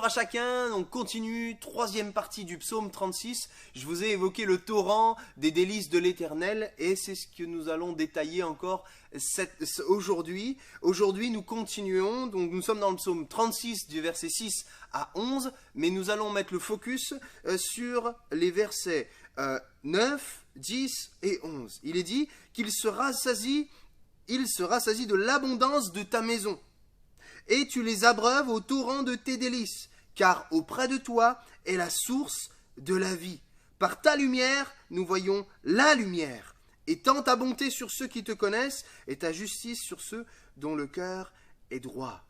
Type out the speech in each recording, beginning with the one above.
à chacun, on continue, troisième partie du psaume 36. Je vous ai évoqué le torrent des délices de l'Éternel et c'est ce que nous allons détailler encore aujourd'hui. Aujourd'hui, nous continuons, donc nous sommes dans le psaume 36 du verset 6 à 11, mais nous allons mettre le focus sur les versets 9, 10 et 11. Il est dit qu'il se rassasie de l'abondance de ta maison. Et tu les abreuves au torrent de tes délices, car auprès de toi est la source de la vie. Par ta lumière, nous voyons la lumière. Étends ta bonté sur ceux qui te connaissent, et ta justice sur ceux dont le cœur est droit.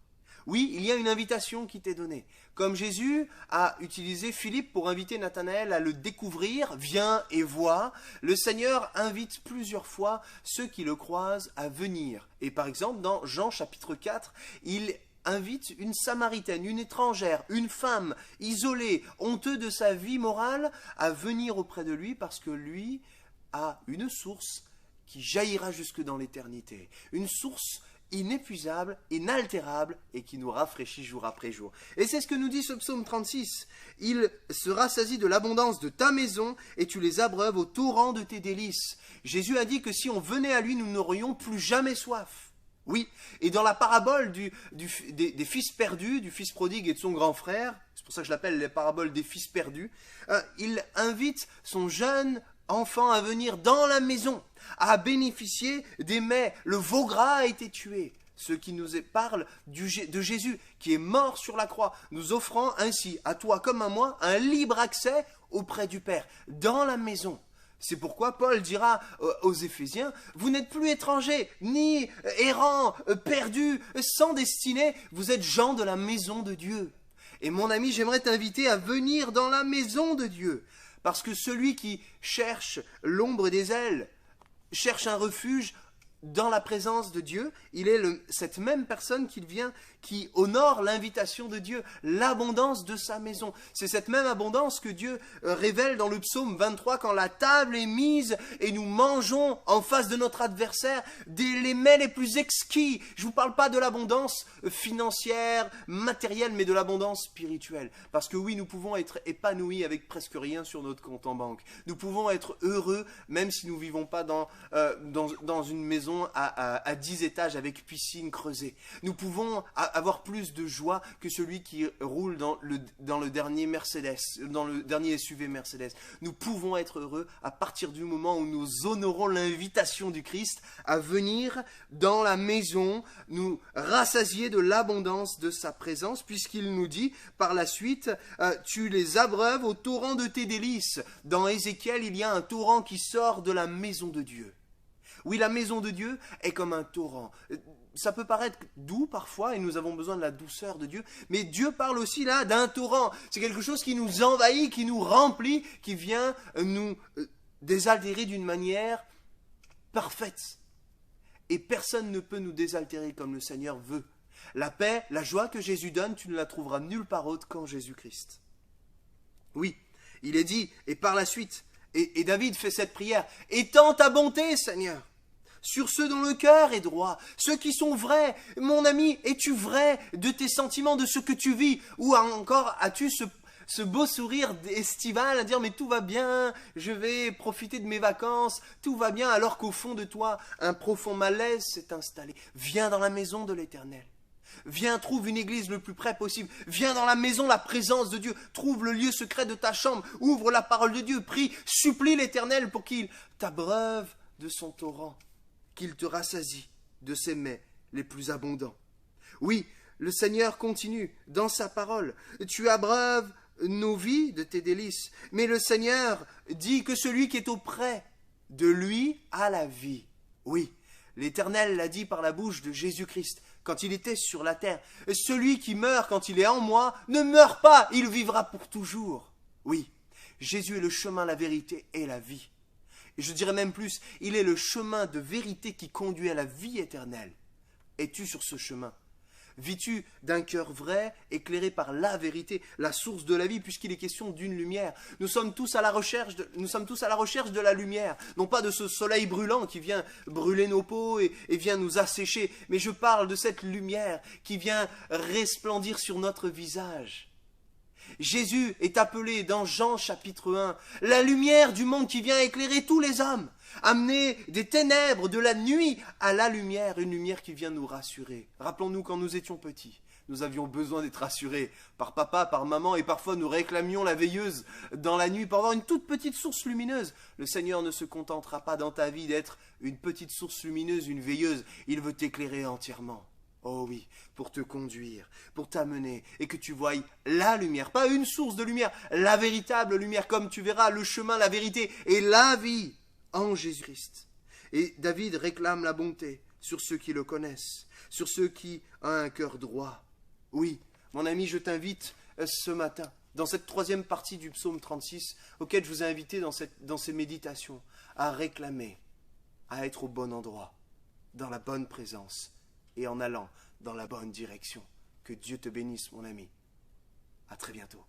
Oui, il y a une invitation qui t'est donnée. Comme Jésus a utilisé Philippe pour inviter Nathanaël à le découvrir, viens et vois, le Seigneur invite plusieurs fois ceux qui le croisent à venir. Et par exemple, dans Jean chapitre 4, il invite une Samaritaine, une étrangère, une femme isolée, honteuse de sa vie morale, à venir auprès de lui parce que lui a une source qui jaillira jusque dans l'éternité. Une source inépuisable, inaltérable et qui nous rafraîchit jour après jour. Et c'est ce que nous dit ce psaume 36. Il se rassasie de l'abondance de ta maison et tu les abreuves au torrent de tes délices. Jésus a dit que si on venait à lui, nous n'aurions plus jamais soif. Oui, et dans la parabole des fils perdus, du fils prodigue et de son grand frère, c'est pour ça que je l'appelle la parabole des fils perdus, il invite son jeune enfant à venir dans la maison, à bénéficier des mets. Le veau gras a été tué, ce qui nous parle de Jésus qui est mort sur la croix, nous offrant ainsi, à toi comme à moi, un libre accès auprès du Père, dans la maison. C'est pourquoi Paul dira aux Éphésiens, vous n'êtes plus étrangers, ni errants, perdus, sans destinée, vous êtes gens de la maison de Dieu. Et mon ami, j'aimerais t'inviter à venir dans la maison de Dieu, parce que celui qui cherche l'ombre des ailes, cherche un refuge dans la présence de Dieu, il est cette même personne qui honore l'invitation de Dieu, l'abondance de sa maison. C'est cette même abondance que Dieu révèle dans le psaume 23, quand la table est mise et nous mangeons en face de notre adversaire les mets les plus exquis. Je ne vous parle pas de l'abondance financière, matérielle, mais de l'abondance spirituelle. Parce que oui, nous pouvons être épanouis avec presque rien sur notre compte en banque. Nous pouvons être heureux, même si nous ne vivons pas dans une maison à 10 étages avec piscine creusée. Nous pouvons avoir plus de joie que celui qui roule dans le dernier Mercedes, dans le dernier SUV Mercedes. Nous pouvons être heureux à partir du moment où nous honorons l'invitation du Christ à venir dans la maison, nous rassasier de l'abondance de sa présence, puisqu'il nous dit par la suite, tu les abreuves au torrent de tes délices. Dans Ézéchiel, il y a un torrent qui sort de la maison de Dieu. Oui, la maison de Dieu est comme un torrent. Ça peut paraître doux parfois et nous avons besoin de la douceur de Dieu, mais Dieu parle aussi là d'un torrent. C'est quelque chose qui nous envahit, qui nous remplit, qui vient nous désaltérer d'une manière parfaite. Et personne ne peut nous désaltérer comme le Seigneur veut. La paix, la joie que Jésus donne, tu ne la trouveras nulle part autre qu'en Jésus-Christ. Oui, il est dit, et par la suite, et David fait cette prière, « Étends ta bonté, Seigneur, sur ceux dont le cœur est droit, ceux qui sont vrais. Mon ami, es-tu vrai de tes sentiments, de ce que tu vis? Ou encore as-tu ce beau sourire estival à dire « Mais tout va bien, je vais profiter de mes vacances, tout va bien », alors qu'au fond de toi, un profond malaise s'est installé. Viens dans la maison de l'Éternel. Viens, trouve une église le plus près possible. Viens dans la maison, la présence de Dieu. Trouve le lieu secret de ta chambre. Ouvre la parole de Dieu. Prie, supplie l'Éternel pour qu'il t'abreuve de son torrent, qu'il te rassasie de ses mets les plus abondants. Oui, le Seigneur continue dans sa parole. Tu abreuves nos vies de tes délices. Mais le Seigneur dit que celui qui est auprès de lui a la vie. Oui, l'Éternel l'a dit par la bouche de Jésus-Christ. Quand il était sur la terre, celui qui meurt quand il est en moi ne meurt pas, il vivra pour toujours. Oui, Jésus est le chemin, la vérité et la vie. Et je dirais même plus, il est le chemin de vérité qui conduit à la vie éternelle. Es-tu sur ce chemin? Vis-tu d'un cœur vrai, éclairé par la vérité, la source de la vie, puisqu'il est question d'une lumière? Nous sommes tous à la recherche de la lumière, non pas de ce soleil brûlant qui vient brûler nos peaux et vient nous assécher, mais je parle de cette lumière qui vient resplendir sur notre visage. Jésus est appelé dans Jean chapitre 1, la lumière du monde qui vient éclairer tous les hommes, amener des ténèbres de la nuit à la lumière, une lumière qui vient nous rassurer. Rappelons-nous quand nous étions petits, nous avions besoin d'être rassurés par papa, par maman, et parfois nous réclamions la veilleuse dans la nuit pour avoir une toute petite source lumineuse. Le Seigneur ne se contentera pas dans ta vie d'être une petite source lumineuse, une veilleuse, il veut t'éclairer entièrement. Oh oui, pour te conduire, pour t'amener, et que tu voies la lumière, pas une source de lumière, la véritable lumière, comme tu verras, le chemin, la vérité et la vie en Jésus-Christ. Et David réclame la bonté sur ceux qui le connaissent, sur ceux qui ont un cœur droit. Oui, mon ami, je t'invite ce matin, dans cette troisième partie du psaume 36, auquel je vous ai invité dans ces méditations, à réclamer, à être au bon endroit, dans la bonne présence, et en allant dans la bonne direction. Que Dieu te bénisse, mon ami. À très bientôt.